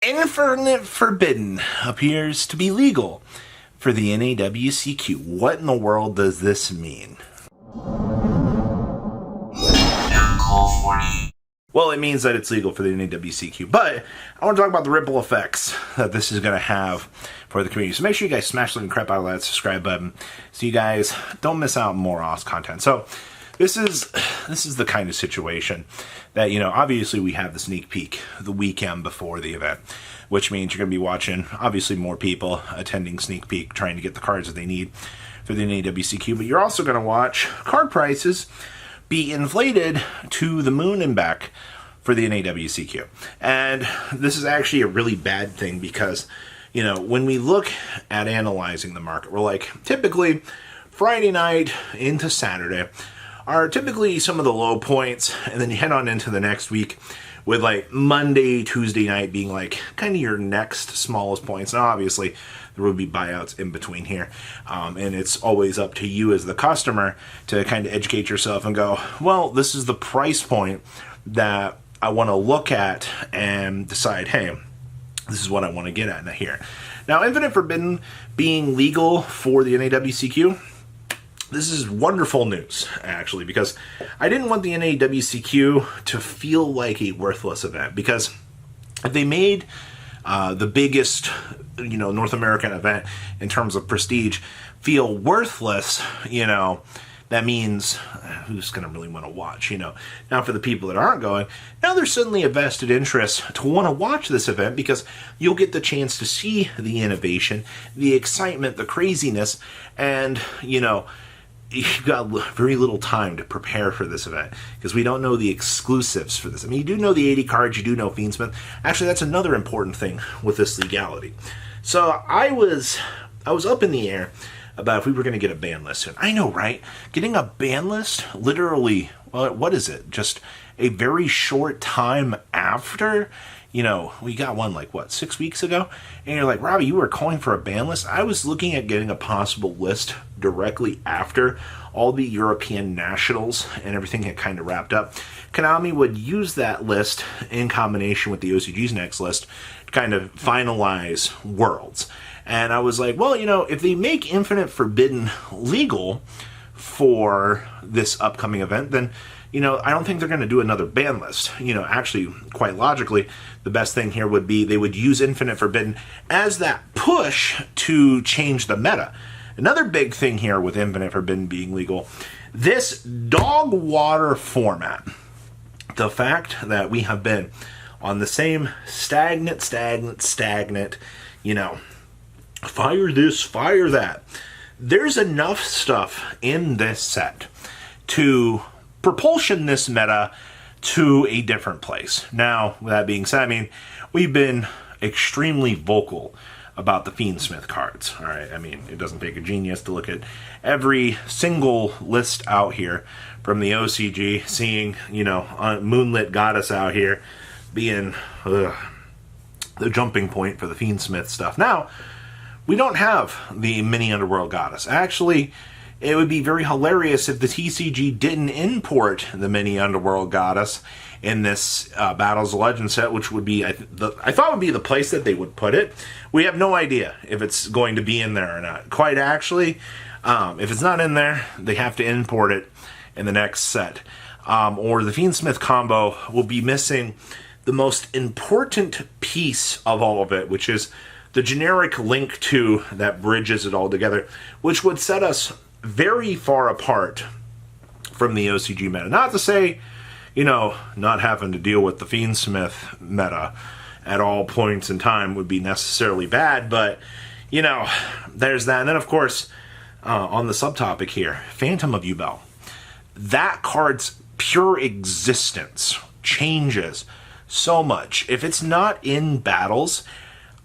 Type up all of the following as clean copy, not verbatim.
Infinite Forbidden appears to be legal for the NAWCQ. What in the world does this mean? Well, it means that it's legal for the NAWCQ, but I want to talk about the ripple effects that this is going to have for the community. So make sure you guys smash the crap out of that subscribe button so you guys don't miss out on more awesome content. So this is the kind of situation that, obviously we have the sneak peek the weekend before the event, which means you're going to be watching, obviously, more people attending sneak peek, trying to get the cards that they need for the NAWCQ, but you're also going to watch card prices be inflated to the moon and back for the NAWCQ. And this is actually a really bad thing because, when we look at analyzing the market, we're like, typically Friday night into Saturday are typically some of the low points, and then you head on into the next week with like Monday, Tuesday night being like kind of your next smallest points. And obviously there will be buyouts in between here. And it's always up to you as the customer to kind of educate yourself and go, well, this is the price point that I want to look at and decide, hey, this is what I want to get at here. Now, Infinite Forbidden being legal for the NAWCQ, this is wonderful news, actually, because I didn't want the NAWCQ to feel like a worthless event, because if they made the biggest, North American event in terms of prestige feel worthless, that means who's going to really want to watch, Now, for the people that aren't going, now there's suddenly a vested interest to want to watch this event because you'll get the chance to see the innovation, the excitement, the craziness, and, you've got very little time to prepare for this event because we don't know the exclusives for this. I mean, you do know the 80 cards, you do know Fiendsmith. Actually, that's another important thing with this legality. So I was up in the air about if we were going to get a ban list soon. I know, right? Getting a ban list literally, what is it? Just a very short time after, we got one 6 weeks ago, and you're like, Robbie, you were calling for a ban list? I was looking at getting a possible list directly after all the European nationals and everything had kind of wrapped up. Konami would use that list in combination with the OCG's next list to kind of finalize Worlds. And I was like, well, if they make Infinite Forbidden legal for this upcoming event, then I don't think they're going to do another ban list. Actually, quite logically, the best thing here would be they would use Infinite Forbidden as that push to change the meta. Another big thing here with Infinite Forbidden being legal, this dog water format. The fact that we have been on the same stagnant, fire this, fire that. There's enough stuff in this set to propulsion this meta to a different place. Now, with that being said, we've been extremely vocal about the Fiendsmith cards. All right, it doesn't take a genius to look at every single list out here from the OCG, seeing, Moonlit Goddess out here being the jumping point for the Fiendsmith stuff. Now, we don't have the mini Underworld Goddess. Actually, it would be very hilarious if the TCG didn't import the mini Underworld Goddess in this Battles of Legends set, which would be, I thought would be the place that they would put it. We have no idea if it's going to be in there or not. Quite actually, if it's not in there, they have to import it in the next set. Or the Fiendsmith combo will be missing the most important piece of all of it, which is the generic link to that bridges it all together, which would set us very far apart from the OCG meta. Not to say, not having to deal with the Fiendsmith meta at all points in time would be necessarily bad, but, there's that. And then, of course, on the subtopic here, Phantom of Yubel. That card's pure existence changes so much. If it's not in battles,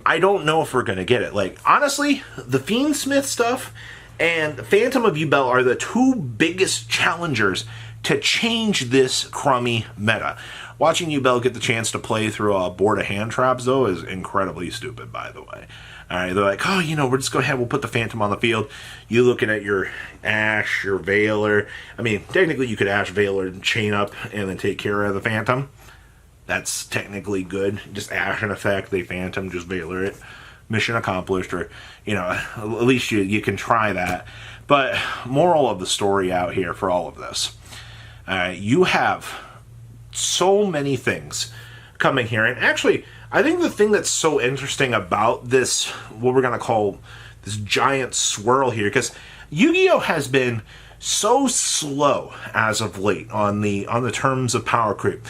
I don't know if we're going to get it. Honestly, the Fiendsmith stuff and Phantom of Yubel are the two biggest challengers to change this crummy meta. Watching Yubel get the chance to play through a board of hand traps, though, is incredibly stupid, by the way. All right, they're like, oh, we'll just go ahead, we'll put the Phantom on the field. You looking at your Ash, your Veiler. Technically you could Ash Veiler and chain up and then take care of the Phantom. That's technically good. Just action effect, they phantom, just Valor it. Mission accomplished, or, at least you can try that. But moral of the story out here for all of this. You have so many things coming here. And actually, I think the thing that's so interesting about this, what we're going to call this giant swirl here, because Yu-Gi-Oh! Has been so slow as of late on the terms of power creep.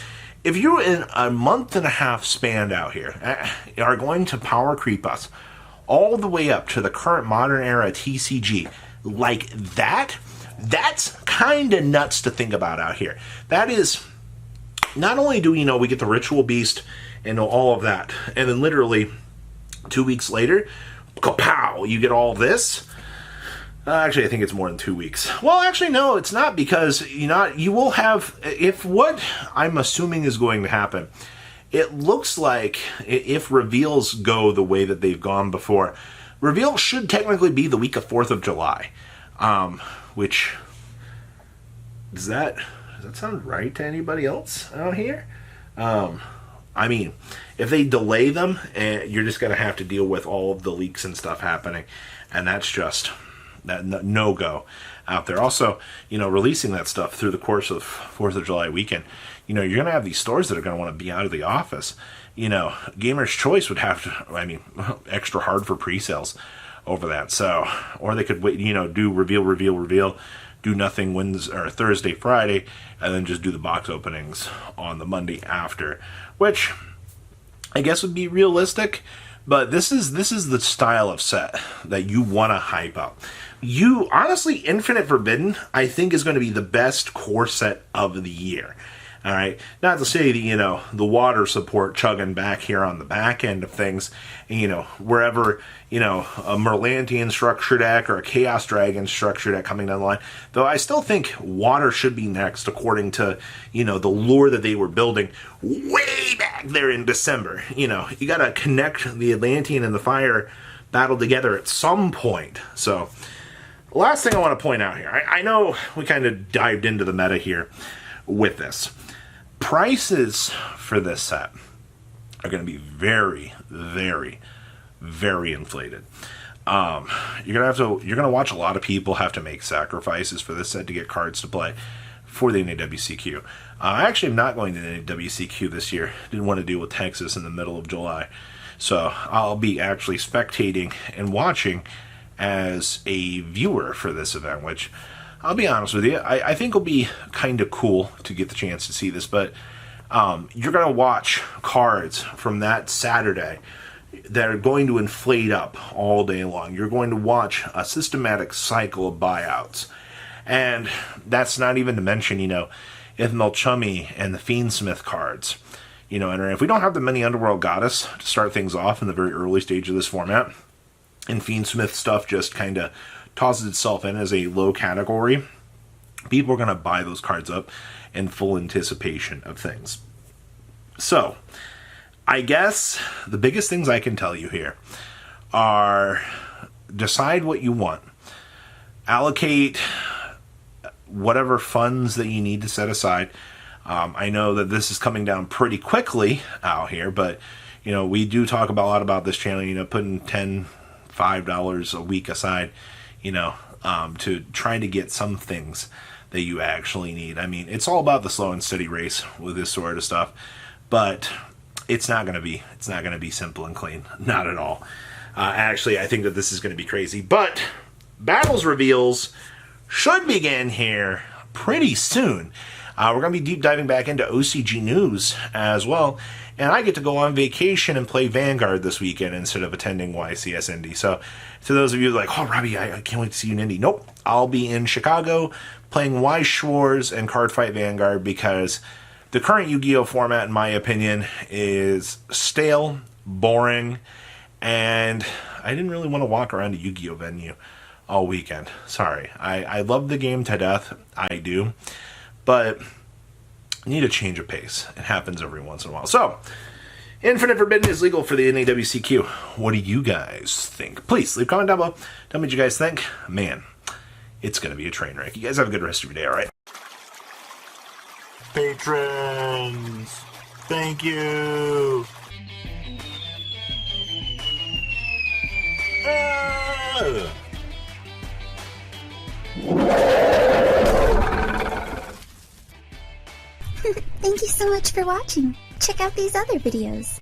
If you're in a month and a half span out here, are going to power creep us all the way up to the current modern era TCG like that, that's kind of nuts to think about out here. That is, not only do we get the Ritual Beast and all of that, and then literally 2 weeks later, kapow, you get all this. Actually, I think it's more than 2 weeks. Well, actually, no, it's not, because you will have, if what I'm assuming is going to happen, it looks like if reveals go the way that they've gone before, reveal should technically be the week of 4th of July, which, does that sound right to anybody else out here? I mean, if they delay them, you're just going to have to deal with all of the leaks and stuff happening, and that's just that no-go out there. Also, releasing that stuff through the course of 4th of July weekend, you're going to have these stores that are going to want to be out of the office. Gamer's Choice would have to, extra hard for pre-sales over that. So, or they could wait, do reveal, do nothing Wednesday or Thursday, Friday, and then just do the box openings on the Monday after, which I guess would be realistic. But this is the style of set that you want to hype up. Honestly, Infinite Forbidden, I think, is going to be the best core set of the year. All right, not to say that, the water support chugging back here on the back end of things, wherever, a Merlantian structure deck or a Chaos Dragon structure deck coming down the line. Though I still think water should be next, according to, the lore that they were building way back there in December. You got to connect the Atlantean and the fire battle together at some point. So, last thing I want to point out here, I know we kind of dived into the meta here with this. Prices for this set are going to be very, very, very inflated. You're gonna watch a lot of people have to make sacrifices for this set to get cards to play for the NAWCQ. I actually am not going to the NAWCQ this year. Didn't want to deal with Texas in the middle of July, so I'll be actually spectating and watching as a viewer for this event, which, I'll be honest with you, I think will be kind of cool to get the chance to see this, but you're going to watch cards from that Saturday that are going to inflate up all day long. You're going to watch a systematic cycle of buyouts. And that's not even to mention, Ithmel Chummy and the Fiendsmith cards. And if we don't have the Many Underworld Goddess to start things off in the very early stage of this format, and Fiendsmith stuff just kind of tosses itself in as a low category, people are going to buy those cards up in full anticipation of things. So, I guess the biggest things I can tell you here are decide what you want. Allocate whatever funds that you need to set aside. I know that this is coming down pretty quickly out here, but, we do talk a lot about this channel, putting $5 a week aside, to try to get some things that you actually need. I mean, it's all about the slow and steady race with this sort of stuff, but it's not going to be simple and clean. Not at all. Actually, I think that this is going to be crazy, but Battles reveals should begin here pretty soon. We're going to be deep diving back into OCG news as well, and I get to go on vacation and play Vanguard this weekend instead of attending YCS Indy. So, to those of you like, oh, Robbie, I can't wait to see you in Indy. Nope, I'll be in Chicago playing Weiss Schwarz and Cardfight Vanguard, because the current Yu-Gi-Oh! Format, in my opinion, is stale, boring, and I didn't really want to walk around a Yu-Gi-Oh! Venue all weekend. Sorry. I love the game to death. I do. But I need a change of pace. It happens every once in a while. So, Infinite Forbidden is legal for the NAWCQ. What do you guys think? Please leave a comment down below. Tell me what you guys think. Man, it's going to be a train wreck. You guys have a good rest of your day, all right? Patrons! Thank you. Thank you so much for watching. Check out these other videos.